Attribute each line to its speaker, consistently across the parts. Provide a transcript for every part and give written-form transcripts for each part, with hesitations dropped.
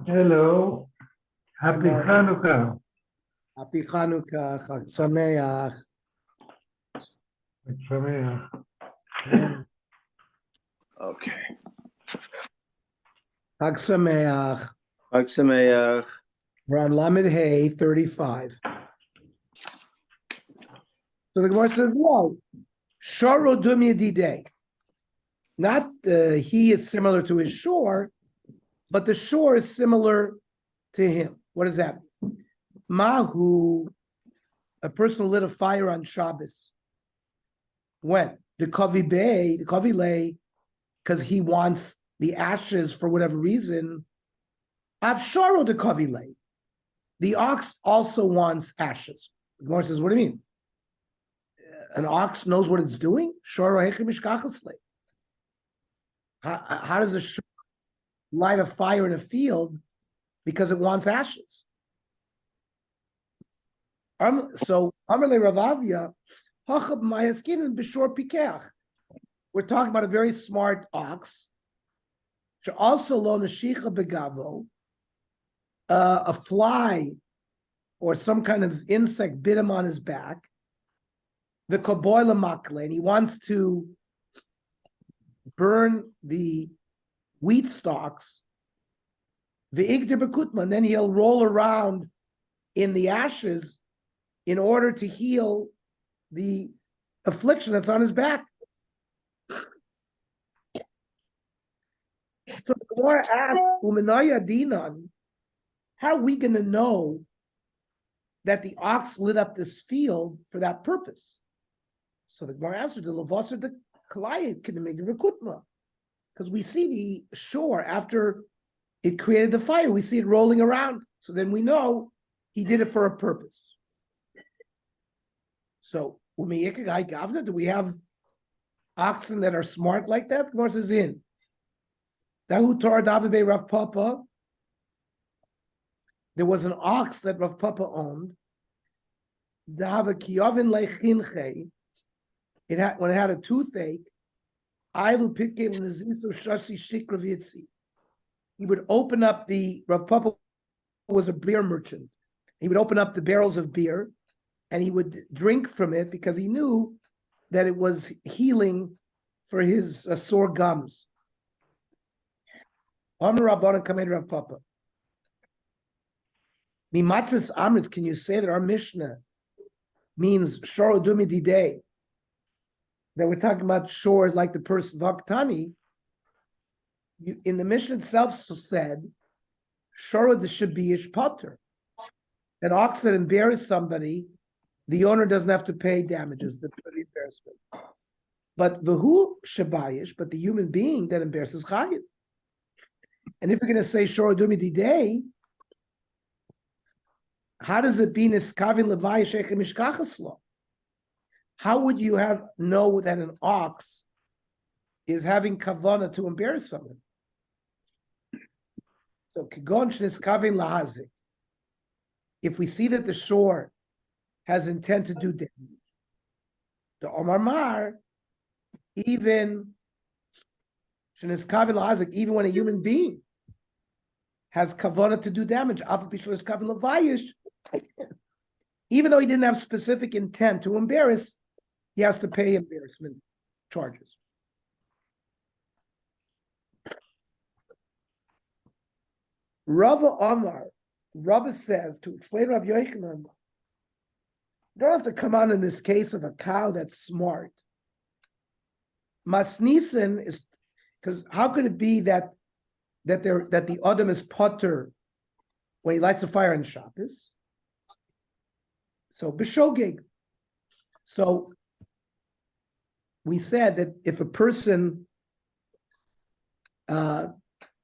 Speaker 1: Hello,
Speaker 2: Hi,
Speaker 1: happy
Speaker 2: Mark.
Speaker 1: Hanukkah.
Speaker 2: Happy Chanukah, Chag Sameach.
Speaker 1: Sameach.
Speaker 3: Okay.
Speaker 2: Chag Sameach.
Speaker 3: Chag Sameach.
Speaker 2: We're on Lamed Hey 35. So the Gemara says, "Whoa, Shoro Dum Yedidei." Not he is similar to his shore, but the shore is similar to him. What does that mean? Mahu, a person who lit a fire on Shabbos. When? The Kavi lay, because he wants the ashes for whatever reason. Avsharo the Kavi lay. The ox also wants ashes. The Gemara says, what do you mean? An ox knows what it's doing? How does a shore light a fire in a field because it wants ashes? So, Amarle Ravavia, Hachab Mayaskin and Bishor Pikeach. We're talking about a very smart ox. Also, lo neshicha begavo, a fly or some kind of insect bit him on his back. The koboila makle, and he wants to burn the wheat stalks. The igdir bekutma, and then he'll roll around in the ashes in order to heal the affliction that's on his back. So the Gemara asks, Umanaya Dinan, how are we going to know that the ox lit up this field for that purpose? So the Gemara answered, the Lavasar the Kalayat can make a rekutma. Because we see the shore after it created the fire, we see it rolling around. So then we know he did it for a purpose. So, do we have oxen that are smart like that? The Gemara says in. Dahu Torah David Rav Papa. There was an ox that Rav Papa owned. When it had a toothache, he would open up Rav Papa was a beer merchant. He would open up the barrels of beer and he would drink from it because he knew that it was healing for his sore gums. Amr Rabbanan Kamed Rav Papa. Mimatzis Amris, can you say that our Mishnah means Shoro Dumi Didei? That we're talking about shore like the person Vaktani. In the Mishnah itself said, Shoro the Shabiyish Potter. An ox that embarrassed somebody, the owner doesn't have to pay damages for the embarrassment. But Vahu Shabayish, but the human being that embarrasses Chayiv. And if you're going to say Shoro Dumi Didei, how does it be Niskavin Levai Shechem Mishkachaslo? How would you know that an ox is having kavana to embarrass someone? So Kigon Shniskavin Lahazik. If we see that the shore has intent to do damage, the Omar Mar, even Shniskavin Lahazik, even when a human being has kavana to do damage, even though he didn't have specific intent to embarrass, he has to pay embarrassment charges. Rava Omar, Rava says, to explain Rav Yochanan, you don't have to come on in this case of a cow that's smart. Masnisen is, because how could it be that the Adam is potter when he lights a fire on Shabbos? So b'shogeg. So we said that if a person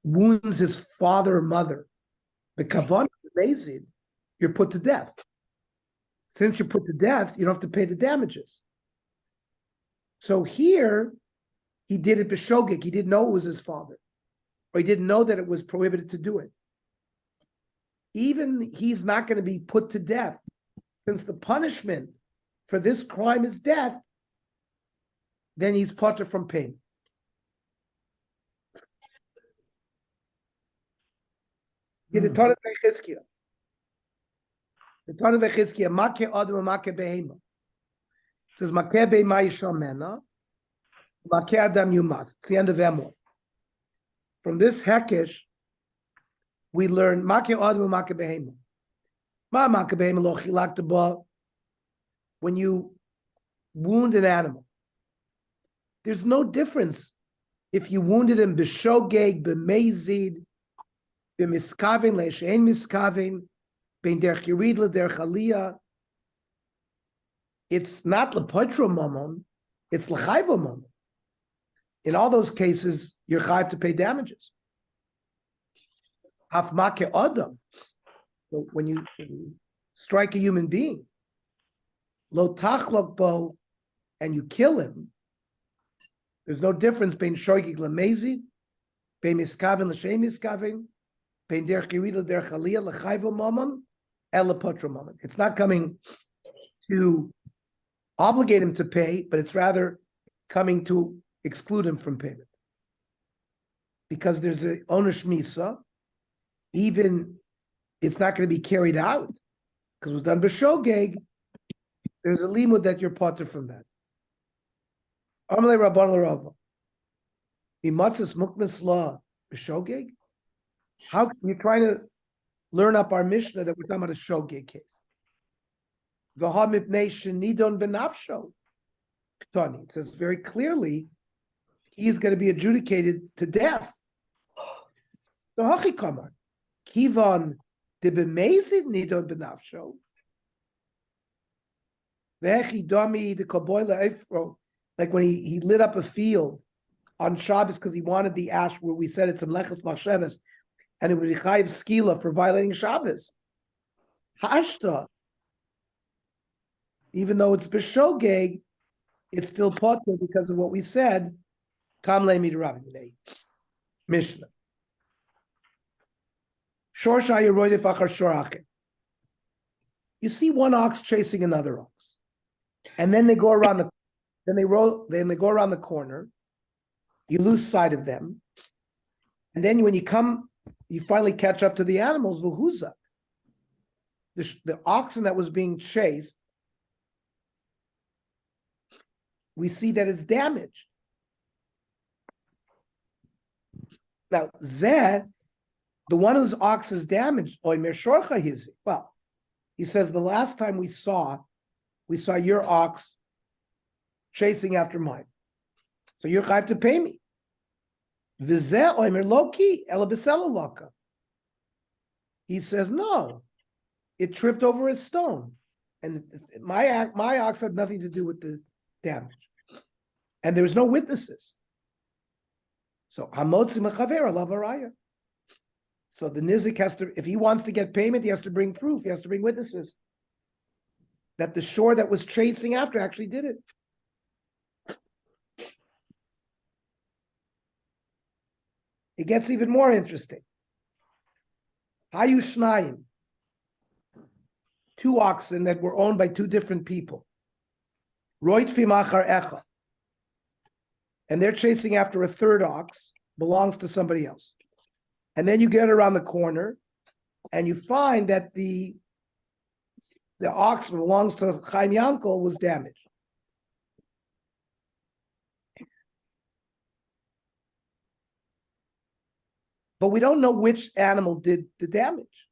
Speaker 2: wounds his father or mother, the kavanah amazing, you're put to death. Since you're put to death, you don't have to pay the damages. So here, he did it b'shogeg. He didn't know it was his father, or he didn't know that it was prohibited to do it. Even he's not going to be put to death, since the punishment for this crime is death. Then he's potter from pain. The Torah Vechizkiah. The Torah Vechizkiah, Makeh Adam and Makeh Behema. It says, Makeh Behema Yishal Mena, Makeh Adam you must. It's the end of Emor. From this Hekesh, we learn Makeh Adam and Makeh Behema. Ma Makeh Behema lo chilak ba. When you wound an animal, there's no difference if you wounded him b'shogeg, b'mezid, b'miskavin, le'she'en miskavin, ben derech yirid l'derech aliyah. It's not l'potro momon, it's l'chayvo momon. In all those cases, you're chayv to pay damages. Haf makeh adam, when you strike a human being, lo tachlok bo, and you kill him, there's no difference between shogeg l'mezid, ben miskavin l'she'en miskavin, ben derech yirid l'derech aliyah, l'chayvo momon, el l'potro momon. It's not coming to obligate him to pay, but it's rather coming to exclude him from payment. Because there's an onish misa, even it's not going to be carried out, because it was done b'shogeg, there's a limud that you're potter from that. Amalei Rabban l'Rava. Imatzis mukmis law b'shogeg? How you're trying to learn up our Mishnah that we're talking about a shogeg case? V'ha mipnei shenidon benafsho. It says very clearly he is going to be adjudicated to death. So hachi kamar kivan debemezid nidon benafsho. Ve'echi dami de kaboila efro, like when he lit up a field on Shabbos because he wanted the ash where we said it's a mleches machsheves, and it would be chayiv skila for violating Shabbos. Hashta, even though it's b'shogeg, it's still potter because of what we said. Tam le midrabim Mishnah. Shorsha yeroidef achar shorachem. You see one ox chasing another ox, and then they go around the, then they go around the corner. You lose sight of them, and then when you come, you finally catch up to the animals. V'huzak, the oxen that was being chased, we see that it's damaged. Now, Zeh, the one whose ox is damaged, well, he says the last time we saw your ox chasing after mine. So you're chayv to pay me. V'zeh oimer loki ela b'sela loka. He says, no, it tripped over a stone. And my ox had nothing to do with the damage. And there was no witnesses. So hamotzi mechaver alav haraya. So the nizik has to, if he wants to get payment, he has to bring proof. He has to bring witnesses that the shore that was chasing after actually did it. It gets even more interesting. Hayu shnayim, two oxen that were owned by two different people. Roitfi machar echa. And they're chasing after a third ox, belongs to somebody else. And then you get around the corner and you find that the ox belongs to Chaim Yankel was damaged. But we don't know which animal did the damage.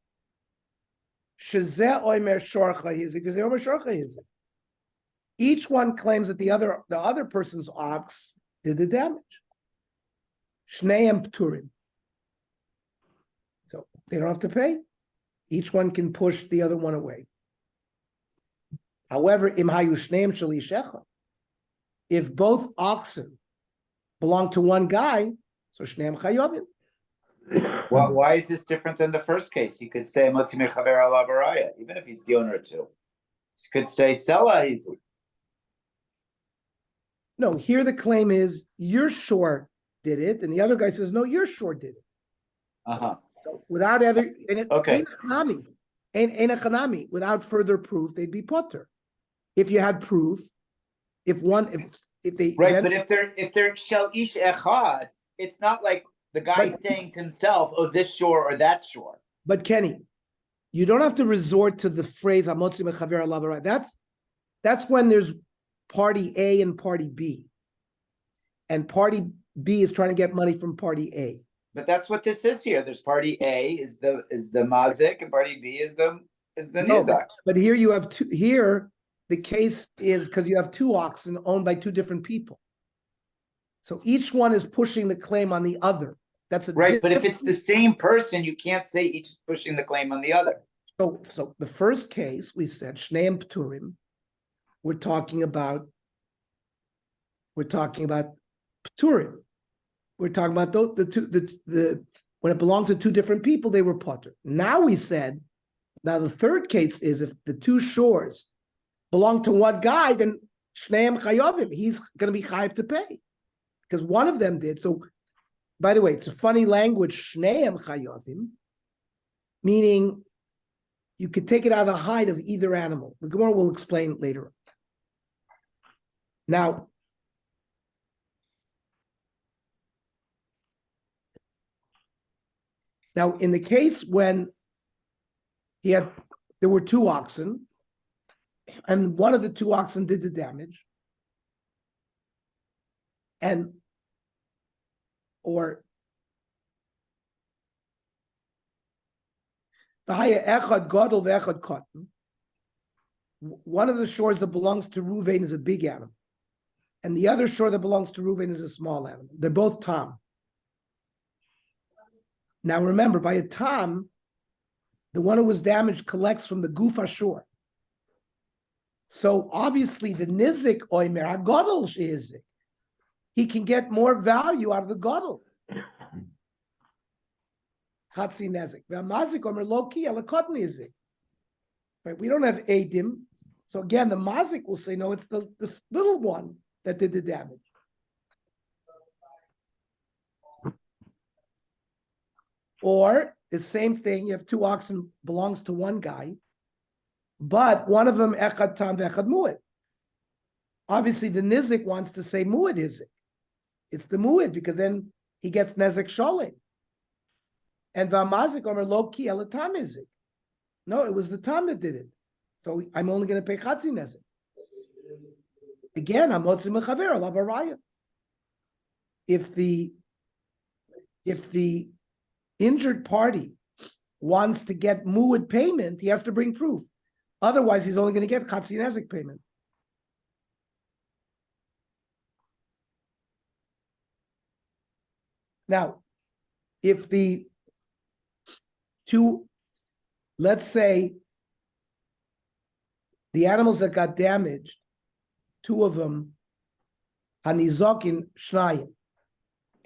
Speaker 2: Each one claims that the other person's ox did the damage. Shneim pturim. So they don't have to pay. Each one can push the other one away. However, im hayu shneim shalishecha. If both oxen belong to one guy, so shneim chayovim.
Speaker 1: Well, why is this different than the first case? You could say motzi mechaber alav haraya, even if he's the owner too. You could say sela easy.
Speaker 2: No, here the claim is your shore did it, and the other guy says, no, your shore did it.
Speaker 1: Uh-huh.
Speaker 2: So without other,
Speaker 1: Okay.
Speaker 2: Without further proof, they'd be potter. If you had proof, if they
Speaker 1: Right, but if they're shel ish echad, it's not like the guy's saying to himself, oh, this shore or that shore.
Speaker 2: But Kenny, you don't have to resort to the phrase "Hamotzi mechaver alav haraya." That's when there's party A and party B, and party B is trying to get money from party A.
Speaker 1: But that's what this is here. There's party A is the mazik, and party B is the
Speaker 2: No,
Speaker 1: nizak.
Speaker 2: but here you have two. Here the case is because you have two oxen owned by two different people. So each one is pushing the claim on the other. That's a
Speaker 1: Right, but if it's the same person, you can't say each is pushing the claim on the other.
Speaker 2: So the first case we said Shneim Pturim. We're talking about Pturim. We're talking about the when it belonged to two different people, they were potter. Now we said, now the third case is if the two shores belong to one guy, then Shneim Chayovim, he's going to be chayiv to pay because one of them did. So, by the way, it's a funny language, Shneim Chayovim, meaning you could take it out of the hide of either animal. The Gemara will explain later on. Now, in the case when there were two oxen, and one of the two oxen did the damage, or one of the shores that belongs to Reuven is a big animal, and the other shore that belongs to Reuven is a small animal. They're both tam. Now remember, by a tam, the one who was damaged collects from the gufa shore. So obviously the nizik oimer hagadol sheizik, he can get more value out of the gadol. Chatzi nezik. V'amazik omer lo ki alakot nizik. Right? We don't have edim, so again the mazik will say no. It's the little one that did the damage. Or the same thing, you have two oxen belongs to one guy, but one of them echad tam ve'echad mu'ed. Obviously, the nizik wants to say mu'ed hizik. It's the mu'ed because then he gets nezek sholim. And v'amazik omer lo ki ela tam hizik. No, it was the tam that did it. So I'm only going to pay chatzi nezek. Again, hamotzi mechaver alav haraya. If the injured party wants to get mu'ed payment, he has to bring proof. Otherwise, he's only going to get chatzi nezek payment. Now, if the two, let's say, the animals that got damaged, two of them, hanizokin shnayim,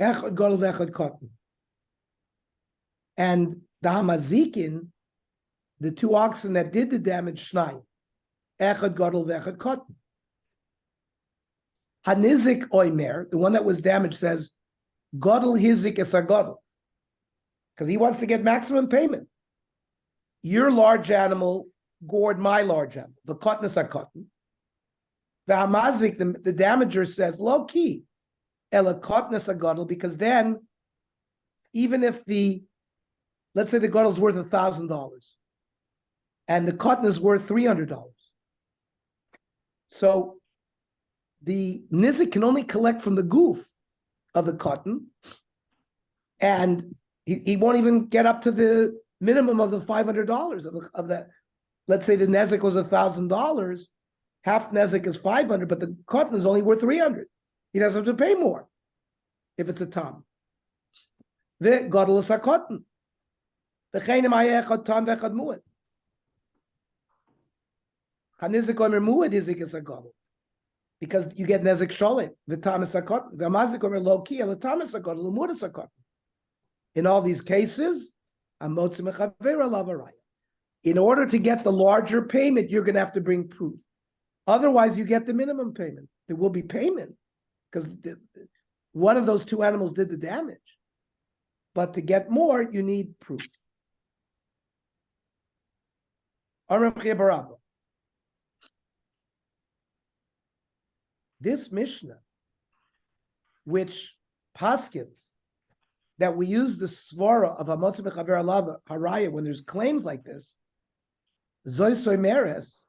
Speaker 2: echad gadol ve'echad katan. And the hamazikin, the two oxen that did the damage, shnayim, echad gadol ve'echad katan. Hanizik oimer, the one that was damaged, says, gadol hizik es gadol, because he wants to get maximum payment. Your large animal gored my large animal. The cotton is a cotton. The hamazik, the damager says, low key, ela cotton is a gadol, because then, even if let's say the gadol is worth $1,000, and the cotton is worth $300, so the nizik can only collect from the goof of the cotton, and he won't even get up to the minimum of the $500 of that. Let's say the nezik was $1,000, half nezik is $500, but the cotton is only worth $300. He doesn't have to pay more if it's a tam. The gadol is a cotton. The chayim ayechad tam vechad muad. Hanizik omer muad hizik is a gadol, because you get nezik sholim. The tam is a cotton. The mazik omer lo ki the tam is a gadol. The muad is a cotton. In all these cases, amotzi mechaver alav haraya. In order to get the larger payment, you're going to have to bring proof. Otherwise, you get the minimum payment. There will be payment because one of those two animals did the damage. But to get more, you need proof. This Mishnah, which paskins that we use the svara of Hamotzi Mechaver Alav Haraya when there's claims like this. Zoy Soimeres,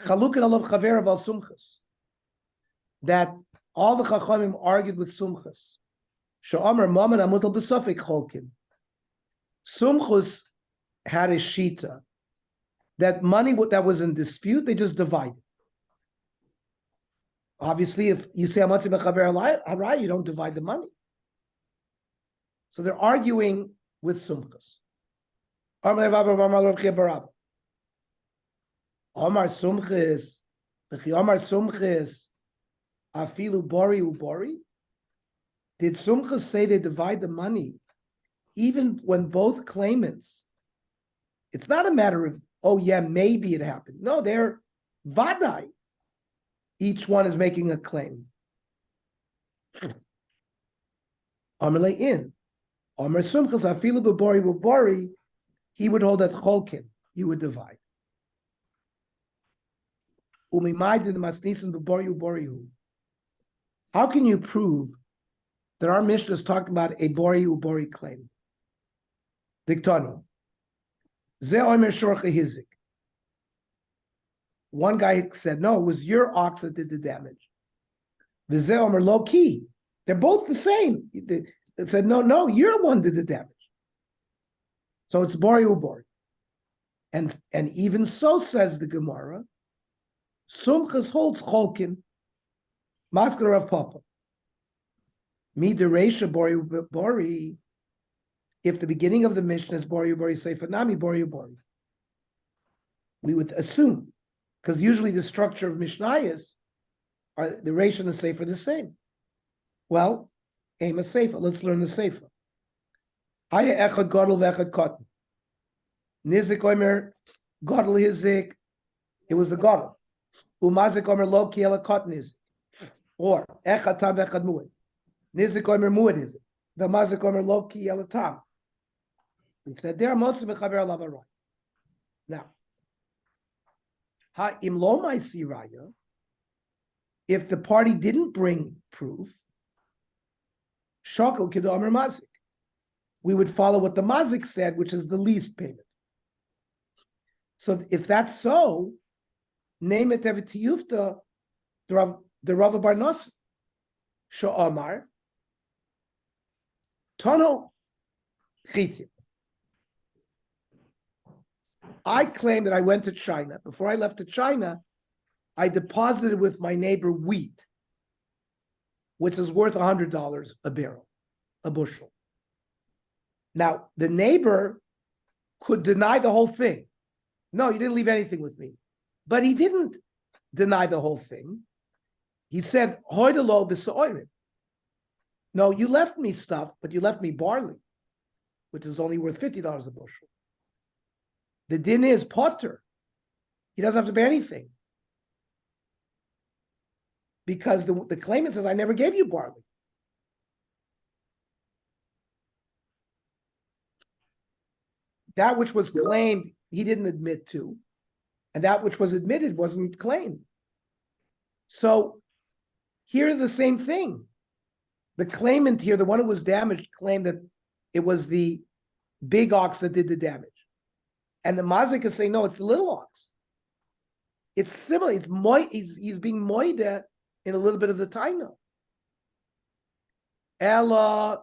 Speaker 2: Chalukin Alav Chaver Aval Sumchas. That all the Chachamim argued with Sumchas. Sha'amar Maman Amutal B'Sofik Cholkin. Sumchus had a shita that money that was in dispute, they just divided. Obviously, if you say Hamotzi Mechaver Haraya, you don't divide the money. So they're arguing with Sumchas. Omar Sumchis, Omar Sumchis, Afilu Bori Ubori. Did Sumchas say they divide the money even when both claimants? It's not a matter of, oh yeah, maybe it happened. No, they're vadai. Each one is making a claim. Amalei in. Amar Sumchas Afilu B'Bori Ubori. He would hold that Cholkin. You would divide. How can you prove that our Mishnah is talking about a Bori Ubori claim? Diktanu. Ze Omer Shorcha Hizik. One guy said, no, it was your ox that did the damage. Vize Omer Lo Ki. They're both the same. It said, no, your one did the damage. So it's Bori Ubori. And even so, says the Gemara, Sumchas holds Cholkin, Maskar of Papa. Mi dereisha Bori Ubori. If the beginning of the Mishnah is Bori Ubori Sefer Nami Bori Ubori, we would assume, because usually the structure of Mishnayos are the Reish and the Sefer the same. Well, aim a Sefer. Let's learn the Sefer. Haya echad gadol v'echad katan. Nizik omer gadol hizik. It was the gadol. Umazik omer lo ki ela katan hizik. Or echad tam v'echad muad. Nizik omer muad hizik. V'mazik omer lo ki ela tam. Instead, there are Hamotzi Mechaver Alav Haraya. Now, ha'im lo ma'isi raya. If the party didn't bring proof, shakel kidu amar mazik. We would follow what the mazik said, which is the least payment. So if that's so, name it Tiyufta, the Rava Bar Nosson. Sha'amar, Tono Chitim. I claim that I went to China. Before I left to China, I deposited with my neighbor wheat, which is worth $100 a barrel, a bushel. Now, the neighbor could deny the whole thing. No, you didn't leave anything with me. But he didn't deny the whole thing. He said, Hoidalo b'sa'orim. No, you left me stuff, but you left me barley, which is only worth $50 a bushel. The din is potter. He doesn't have to pay anything. Because the claimant says, I never gave you barley. That which was claimed, he didn't admit to. And that which was admitted wasn't claimed. So here's the same thing. The claimant here, the one who was damaged, claimed that it was the big ox that did the damage. And the mazik is saying, no, it's the little ox. It's similar. It's he's being moida in a little bit of the taino. Ella,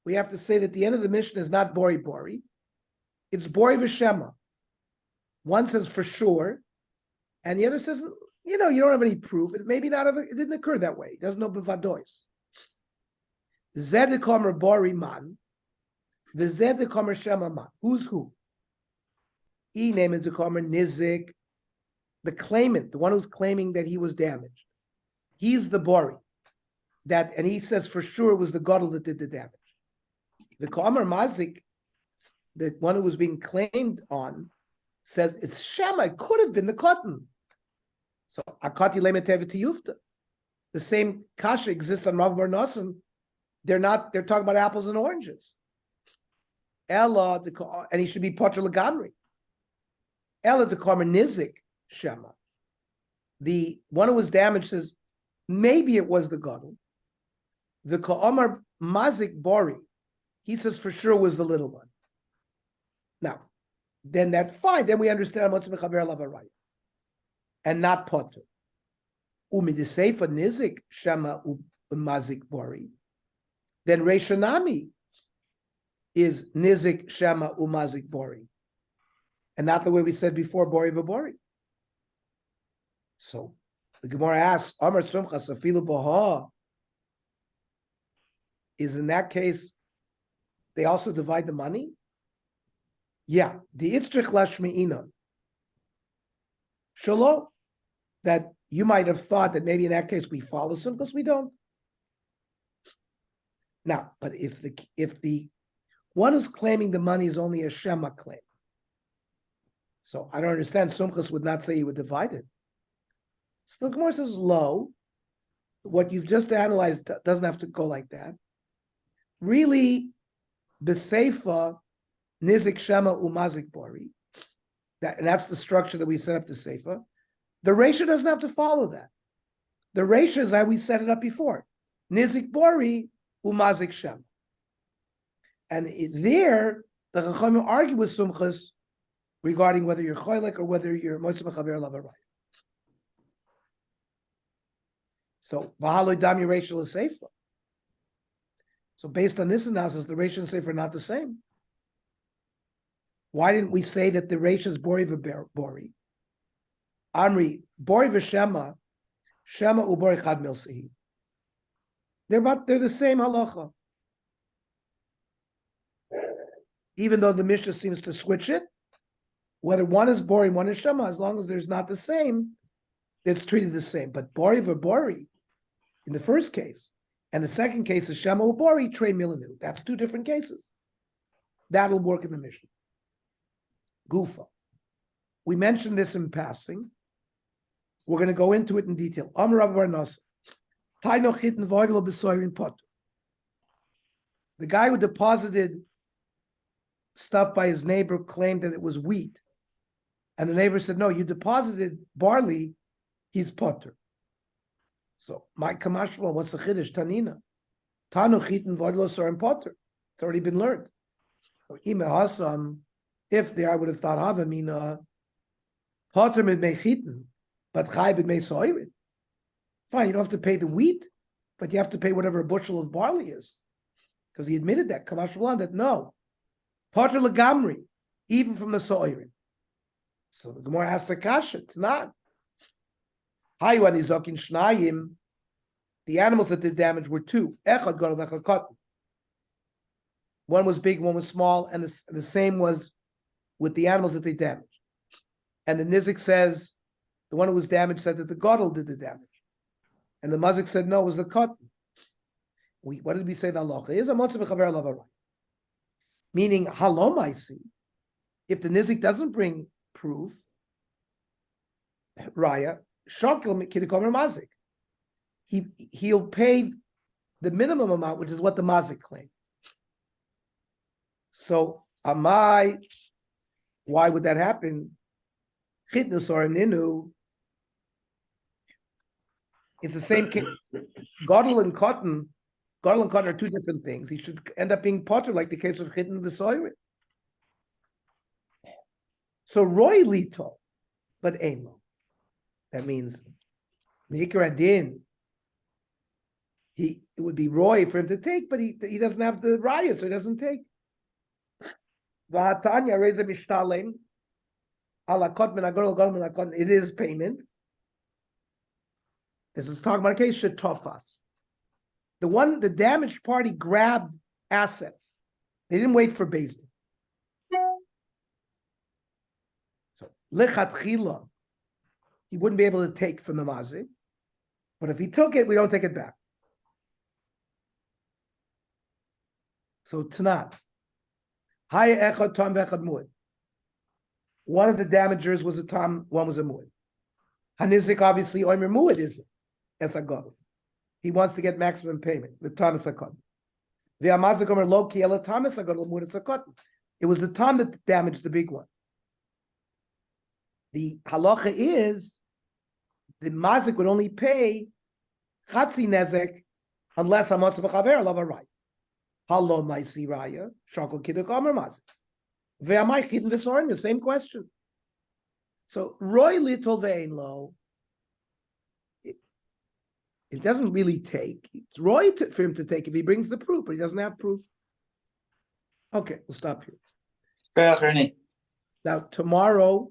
Speaker 2: we have to say that the end of the mission is not Bori Bori. It's Bori V'Shema. One says for sure, and the other says, you don't have any proof. It maybe not. It didn't occur that way. It doesn't know b'vadois. Zed Komer Bori man, the Zed Komer Shema man. Who's who? He named the Komer Nizik, the claimant, the one who's claiming that he was damaged. He's the Bori. And he says for sure it was the Gadol that did the damage. The Komer Mazik, the one who was being claimed on, says it's Shema. It could have been the cotton. So Akati Lemetev Tiyufta. The same kasha exists on Rav Bar Nosson. They're talking about apples and oranges. Ella, and he should be Potter Lagamri. Ella the Karma Nizik Shema. The one who was damaged says maybe it was the Gadol. The Ka'amar Mazik Bori, he says for sure was the little one. Now, then that's fine. Then we understand what's mechaver lavaraya, and not potter. Umidiseifa nizik shema mazik bori. Then Reishanami is nizik shema umazik bori, and not the way we said before bori v'bori. So the Gemara asks, Amar Sumchas afilu baha. Is in that case, they also divide the money? Yeah, the itzrich lashmi'ina. Shalom, that you might have thought that maybe in that case we follow Sumchas, we don't. Now, but if the one who's claiming the money is only a Shema claim, so I don't understand. Sumchas would not say you would divide it. So the Gemara says low. What you've just analyzed doesn't have to go like that. Really, b'seifa nizik shema umazik bori. And that's the structure that we set up the seifa. The ratio doesn't have to follow that. The ratio is how we set it up before. Nizik bori umazik shema. And there, the Chachamim argue with Sumchas regarding whether you're choylek or whether you're motzei mechaver lavaraya. So v'haloi dam your ratio is seifa. So based on this analysis, the ratio and seifa are not the same. Why didn't we say that the ratio is bori v'bori? Amri, bori v'shema, shema ubori chad milsehi. They're the same halacha. Even though the Mishnah seems to switch it, whether one is bori and one is shema, as long as there's not the same, it's treated the same. But bori v'bori, in the first case, and the second case is Shema Ubori, Trey Milanu. That's two different cases. That'll work in the Mishnah. Gufa. We mentioned this in passing. We're going to go into it in detail. Amar Rav Bar Nasa. Taino chitin voidelo b'soirin potu. The guy who deposited stuff by his neighbor claimed that it was wheat. And the neighbor said, no, you deposited barley, he's potter. So my kamashma, what's the chiddush? Tanina, tanu chitin voidlo sorim potter. It's already been learned. If there, I would have thought havamina potter midmei chitin, but chay midmei soirin. Fine, you don't have to pay the wheat, but you have to pay whatever a bushel of barley is, because he admitted that kamashma that no, potter legamri, even from the soirin. So the Gemara has to kash it. It's not. The animals that did damage were two. One was big, one was small, and the same was with the animals that they damaged. And the Nizik says, the one who was damaged said that the Gadol did the damage. And the Mazik said, no, it was the cotton. What did we say the halacha is? Meaning, halom I see. If the Nizik doesn't bring proof, Raya, he'll pay the minimum amount, which is what the mazik claimed. So, why would that happen? It's the same case. Gadol and cotton are two different things. He should end up being potter, like the case of chitn v'soirin. So roy lito, but emo. That means Mikra Adin. It would be roy for him to take, but he doesn't have the raya, so he doesn't take. It is payment. This is talking about a case shetofas. The damaged party grabbed assets. They didn't wait for Beis Din. So lechatchila, he wouldn't be able to take from the mazik, but if he took it, we don't take it back. So Tanat, Haya echad tam vechad muad. One of the damagers was a tam, one was a muad. Hanizik obviously oimer muad is esagod. He wants to get maximum payment with tam esagod. V'amazik omer lo ki ela tam esagod muad esagod. It was the tam that damaged the big one. The halacha is the mazik would only pay chatzi nezek Unless I'm Motza B'chaver, love a right. Hello, my Siraya, Shakal Kiduk Omer Maz. Ve'amai Chidin V'sorin, the same question. So, Roy Little Ve'in Lo, it doesn't really take. It's Roy for him to take if he brings the proof, but he doesn't have proof. Okay, we'll stop here. Now, tomorrow,